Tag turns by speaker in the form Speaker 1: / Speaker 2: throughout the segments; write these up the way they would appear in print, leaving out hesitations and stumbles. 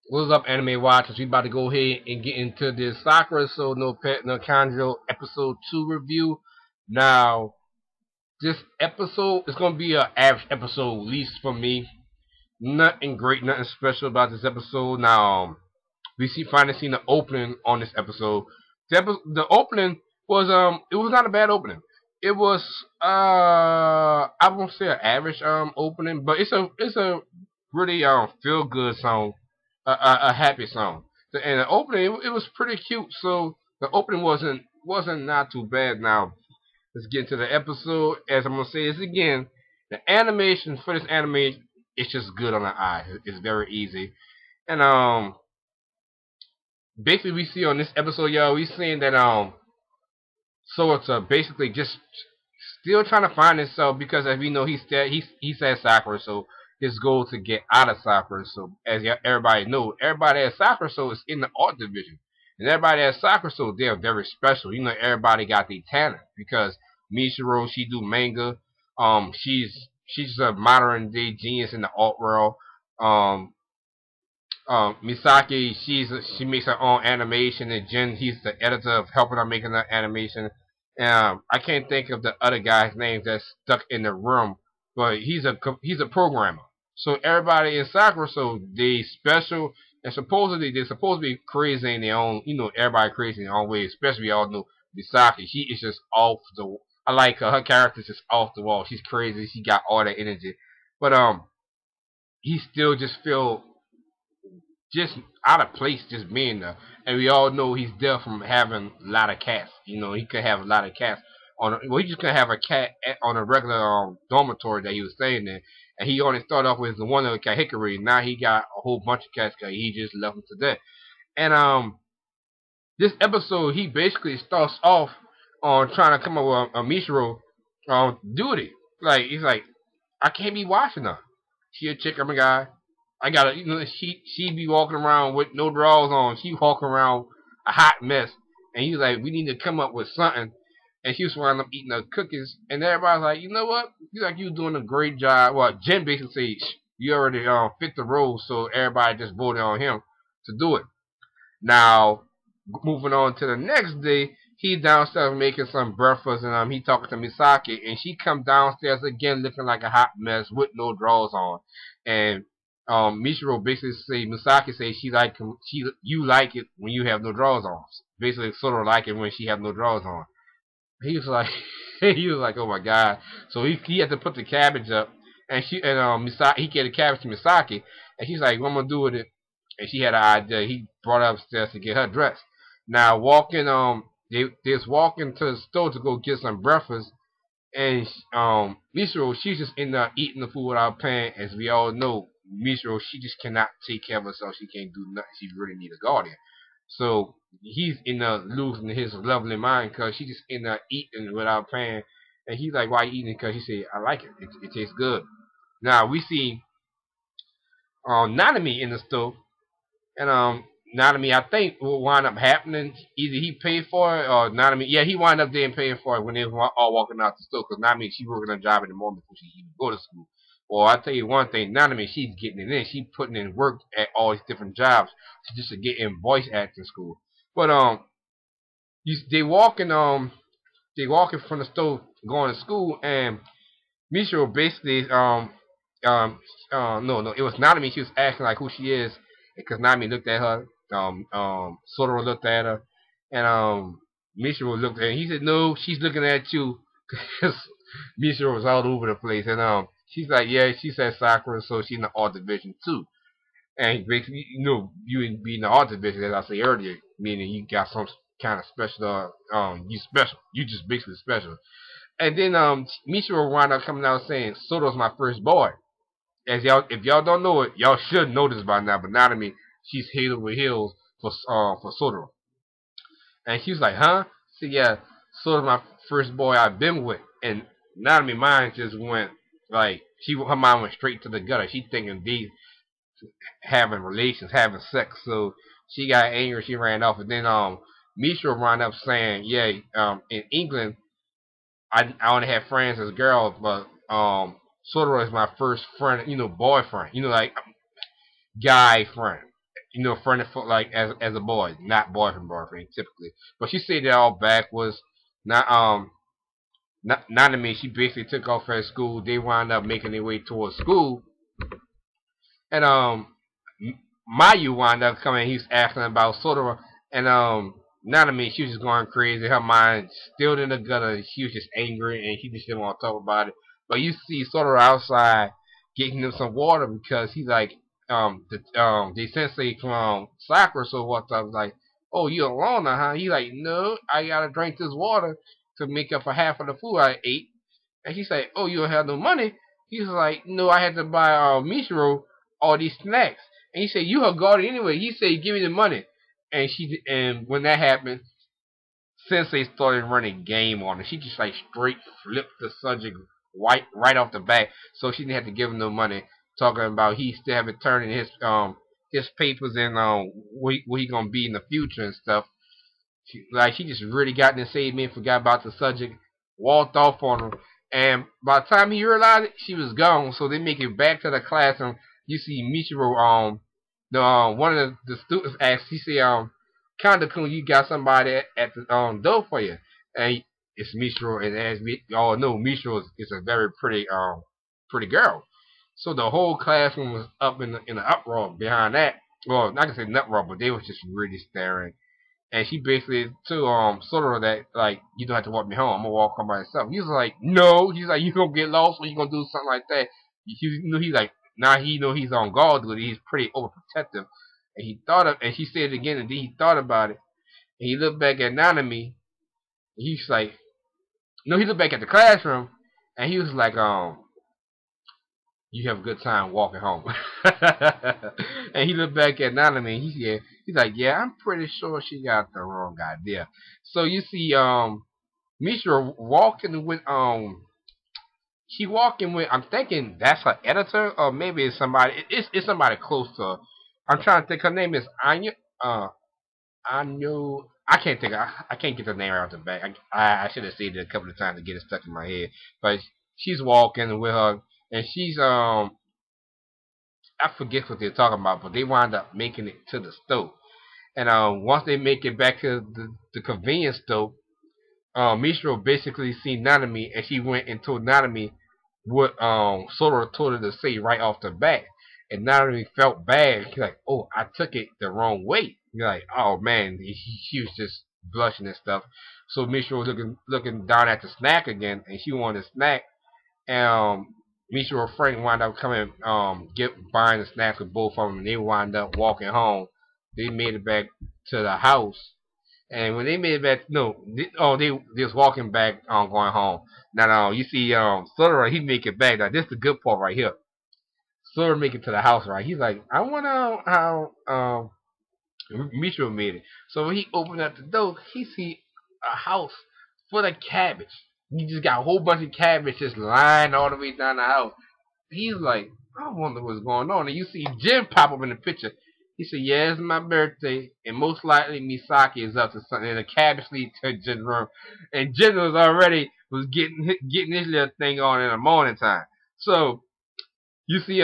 Speaker 1: What's up, anime watchers? We about to go ahead and get into this Sakurasou no Pet no Kanjo episode 2 review. Now, this episode is gonna be an average episode, at least for me. Nothing great, nothing special about this episode. Now, we finally seen the opening on this episode. The opening was it was not a bad opening. It was I won't say an average opening, but it's a really feel good song, a happy song. And the opening it was pretty cute. So the opening wasn't not too bad. Now let's get into the episode. As I'm gonna say this again, the animation for this anime it's just good on the eye. It's very easy. And basically we see on this episode, y'all, we seeing that so it's basically just still trying to find himself because as we know he said Sakura, so his goal to get out of Sakura. So as everybody knows, everybody at Sakura so is in the art division. And everybody at Sakura so they're very special. You know everybody got their talent because Mishiro she do manga. She's a modern day genius in the art world. Um Misaki, she makes her own animation, and Jin, he's the editor of helping her making the animation. I can't think of the other guy's name that's stuck in the room, but he's a programmer. So everybody in Sakura, so they special, and supposedly they're supposed to be crazy in their own, everybody crazy in their own way. Especially we all know Misaki, she is just off the. I like her. Her character's just off the wall. She's crazy. She got all that energy, but he still just feel just out of place just being there. And we all know he's there from having a lot of cats. He could have a lot of cats well, he just could have a cat on a regular dormitory that he was staying in. And he only started off with the one of cat Hickory. Now he got a whole bunch of cats because he just left them to death. And this episode, he basically starts off on trying to come up with a Mishiro duty. Like, he's like, I can't be watching her. She a chick, I'm a guy. I gotta, she be walking around with no drawers on. She walking around a hot mess. And he's like, we need to come up with something. And she was wound up eating her cookies. And everybody's like, you know what? You like you doing a great job. Well, Jen basically said, you already fit the role, so everybody just voted on him to do it. Now, moving on to the next day, he downstairs making some breakfast, and he talking to Misaki, and she come downstairs again looking like a hot mess with no drawers on, and Mishiro basically say Misaki say you like it when you have no drawers on, basically sort of like it when she have no drawers on. He was like he was like, oh my god, so he had to put the cabbage up, and Misaki he gave the cabbage to Misaki, and she's like, what I'm gonna do with it? And she had an idea. He brought her upstairs to get her dressed. Now walking, they was walking to the store to go get some breakfast, and Mishiro, she's just in there eating the food without paying. As we all know, Mishiro, she just cannot take care of herself. She can't do nothing. She really need a guardian. So he's in there losing his lovely mind because she just in there eating without paying. And he's like, why you eating? Because he said, I like it. It tastes good. Now we see Nanami in the store. And Nanami, I think what wound up happening, either he paid for it or Nanami, yeah, he wound up then paying for it when they were all walking out the store. Because Nanami, she working a job in the morning before she even go to school. Well, I tell you one thing, Nanami, she's getting it in. She's putting in work at all these different jobs just to get in voice acting school. But they walking from the store going to school, and Michio basically no, it was Nanami. She was asking like who she is because Nanami looked at her. Sotoro looked at her, and Mishiro looked at her. And he said, "No, she's looking at you." Because Mishiro was all over the place, and she's like, "Yeah," she said Sakura, so she's in the art division too. And basically, you be in the art division, as I said earlier, meaning you got some kind of special. You special. You just basically special. And then Mishiro wound up coming out saying, "Soto's my first boy." As y'all, if y'all don't know it, y'all should know this by now. But not I mean, she's head over heels for Soto. And she was like, "Huh?" So yeah, Soto's my first boy I've been with. And not I mean, mine just went like her mind went straight to the gutter. She thinking these having relations, having sex. So she got angry. She ran off. And then Misha wound up saying, "Yeah, in England." I only have friends as girls, but Sotoro is my first friend, boyfriend, like guy friend. friendly for like as a boy, not boyfriend typically. But she said that all back was not not to me. She basically took off at school. They wound up making their way towards school, and Mayu wound up coming. He's asking about Sodora, and Nanami, she was just going crazy. Her mind still in the gutter. She was just angry, and she just didn't want to talk about it. But you see Sodora outside getting him some water because he's like, the sensei from Sakurasou walked up, was like, "Oh, you alone now, huh?" He's like, "No, I gotta drink this water to make up for half of the food I ate." And she said, "Oh, you don't have no money?" He's like, "No, I had to buy Mishiro all these snacks." And he said, "You her guardian anyway." He said, "Give me the money." And when that happened, Sensei started running game on her. She just like straight flipped the subject right off the bat, so she didn't have to give him no money. Talking about he still haven't turned in his papers and where he gonna be in the future and stuff. She just really got in the save me and forgot about the subject, walked off on him, and by the time he realized it, she was gone. So they make it back to the classroom. You see Michiro, the one of the students asked, he said, Kanda-kun, you got somebody at the door for you, and it's Michiro, and as we all know, Michiro is a very pretty girl. So the whole classroom was up in the uproar behind that. Well, not gonna say an uproar, but they was just really staring. And she basically told Sodora that like you don't have to walk me home. I'm gonna walk home by myself. He was like, no. He's like, you gonna get lost or you gonna do something like that. He's like, now he know he's on guard with it. He's pretty overprotective. And he thought of, and she said it again, and then he thought about it. And he looked back at Nanami. And he's like, no. He looked back at the classroom, and he was like, you have a good time walking home. And he looked back at Nanami and he's like, yeah, I'm pretty sure she got the wrong idea. So you see, Mishra walking with she walking with, I'm thinking that's her editor or maybe it's somebody. It's somebody close to her. I'm trying to think. Her name is Anya. Anya. I can't think. I can't get the name out the back. I should have said it a couple of times to get it stuck in my head. But she's walking with her, and she's I forget what they're talking about, but they wind up making it to the stove. And once they make it back to the convenience store, Mishro basically seen Nanami, and she went and told Nanami what Sora told her to say right off the bat. And Nanami felt bad. She's like, "Oh, I took it the wrong way." You're like, "Oh man," she was just blushing and stuff. So Mishro was looking down at the snack again, and she wanted a snack. And Mishra and Frank wound up coming, buying the snacks with both of them, and they wound up walking home. They made it back to the house, and when they made it back, no, they was walking back, going home. Now, you see, Sora, he make it back. Now, this is the good part right here. Sora make it to the house, right? He's like, I wonder how Mishra made it. So when he opened up the door, he see a house full of cabbage. You just got a whole bunch of cabbage just lying all the way down the house. He's like, I wonder what's going on. And you see Jim pop up in the picture. He said, yeah, it's my birthday, and most likely Misaki is up to something. And the cabbage lead to Jim's room. And Jim was getting his little thing on in the morning time. So you see,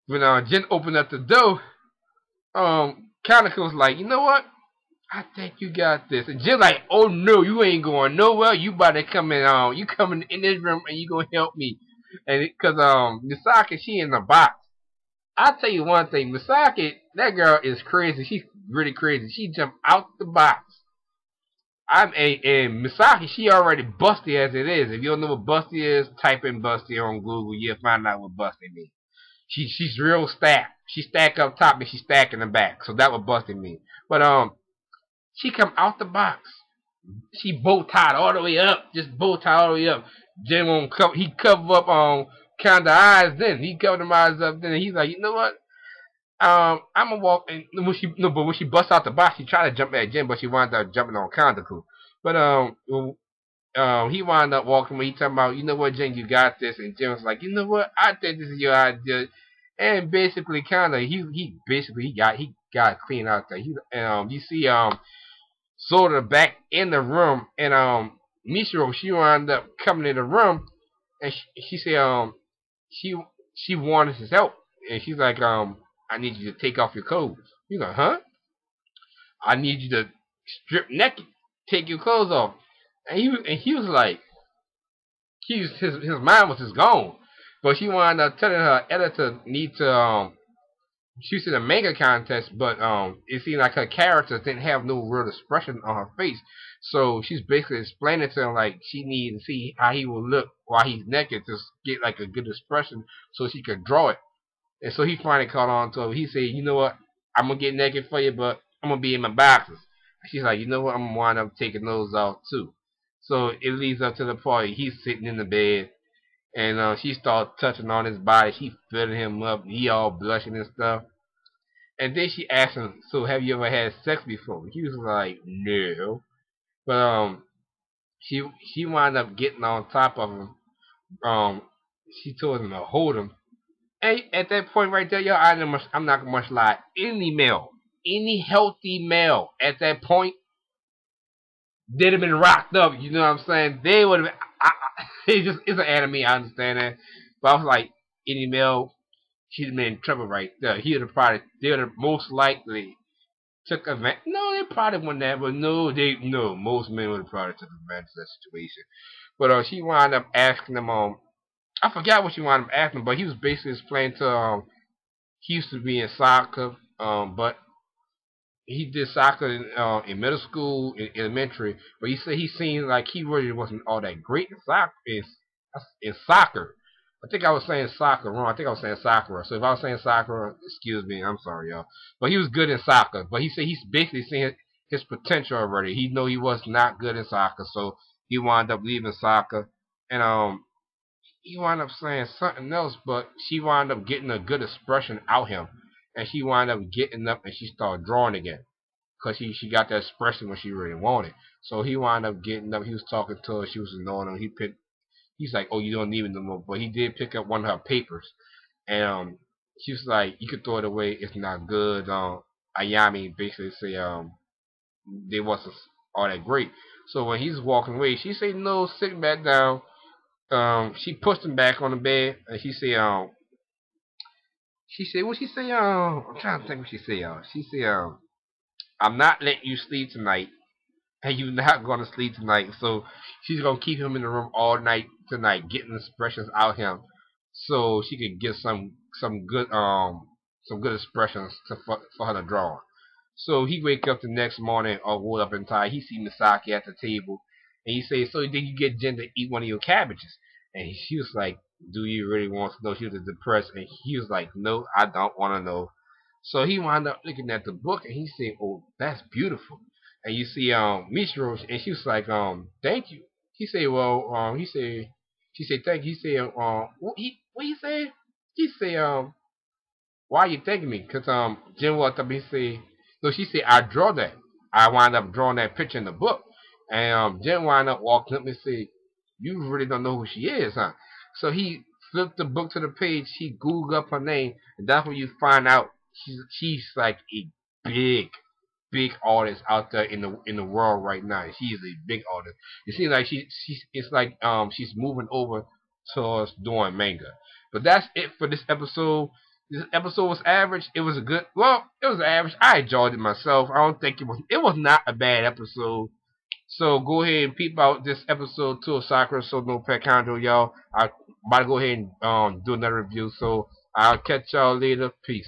Speaker 1: when Jin opened up the door, Kaneko was like, you know what? I think you got this. And Jim's like, oh no, you ain't going nowhere. You about to come in, you coming in this room and you gonna help me. And cause Misaki, she in the box. I'll tell you one thing, Misaki, that girl is crazy. She's really crazy. She jumped out the box. And Misaki, she already busty as it is. If you don't know what busty is, type in busty on Google. You'll find out what busty means. She's real stacked. She stack up top and she stack in the back. So that what busty means. But she come out the box. She bow tied all the way up. Just bow tied all the way up. Jim won't cover. He cover up on kind of eyes. Then he covered them eyes up. Then he's like, you know what? I'm gonna walk. And but when she busts out the box, she tried to jump at Jim, but she wound up jumping on Kandaku. But he wound up walking. When he talking about, you know what, Jim, you got this. And Jim was like, you know what? I think this is your idea. And basically, he got clean out there. You see sort of back in the room, and Mishiro, she wound up coming in the room, and she said she wanted his help, and she's like, I I need you to take off your clothes. He's like, huh? I need you to strip naked, take your clothes off. And he was like, his mind was just gone. But she wound up telling her editor need to she was in a manga contest, but it seemed like her character didn't have no real expression on her face. So she's basically explaining to him like she needs to see how he will look while he's naked to get like a good expression so she could draw it. And so he finally caught on to her. He said, you know what, I'm gonna get naked for you, but I'm gonna be in my boxers. She's like, you know what, I'm gonna wind up taking those off too. So it leads up to the party. He's sitting in the bed, and she starts touching on his body. She filling him up. He all blushing and stuff. And then she asked him, so have you ever had sex before? He was like, no. But she wound up getting on top of him. Um, she told him to hold him. And at that point right there, y'all, I'm not gonna much lie. Any male, any healthy male at that point, they'd have been rocked up. You know what I'm saying? They would have been. It's an anime. I understand that, but I was like, any male, she'd have been in trouble right there. They would have most likely took advantage. No, they probably wouldn't have, but no, most men would have probably took advantage of that situation. But she wound up asking him, I forgot what she wound up asking him, but he was basically explaining to, he used to be in soccer, but he did soccer in middle school, in elementary, but he said he seemed like he really wasn't all that great in soccer. In soccer. I think I was saying soccer wrong. I think I was saying Sakura. So if I was saying Sakura, excuse me. I'm sorry, y'all. But he was good in soccer. But he said he's basically seen his potential already. He know he was not good in soccer, so he wound up leaving soccer, and he wound up saying something else. But she wound up getting a good expression out him, and she wound up getting up and she started drawing again. Cause she got that expression when she really wanted. So he wound up getting up. He was talking to her. She was annoying him. He's like, oh, you don't need it no more. But he did pick up one of her papers, and she was like, you could throw it away. It's not good. Ayami basically say they wasn't all that great. So when he's walking away, she said, no, sit back down. She pushed him back on the bed, and she said, what she say? I'm trying to think what she said. She said, I'm not letting you sleep tonight. And you're not going to sleep tonight. So she's going to keep him in the room all night tonight, getting expressions out of him, so she could get some good expressions for her to draw. So he wake up the next morning all rolled up and tired. He see Misaki at the table, and he say, so did you get Jen to eat one of your cabbages? And she was like, do you really want to know? She was depressed, and he was like, no, I don't want to know. So he wound up looking at the book, and he said, oh, that's beautiful. And you see Michiro, and she was like, thank you. He said, well, she said, thank you. He said, what he said? He said, why are you thanking me? Because Jen walked up and he said, no, she said, I draw that. I wound up drawing that picture in the book. And Jen wound up walking up and said, you really don't know who she is, huh? So he flipped the book to the page, he Googled up her name, and that's when you find out she's like a big artist out there in the world right now. She is a big artist. It seems like it's like she's moving over towards doing manga. But that's it for this episode. This episode was average. It was it was average. I enjoyed it myself. I don't think it was not a bad episode. So go ahead and peep out this episode 2 of Sakurasou no Pet Kanojo, y'all. I'm about to go ahead and do another review. So I'll catch y'all later. Peace.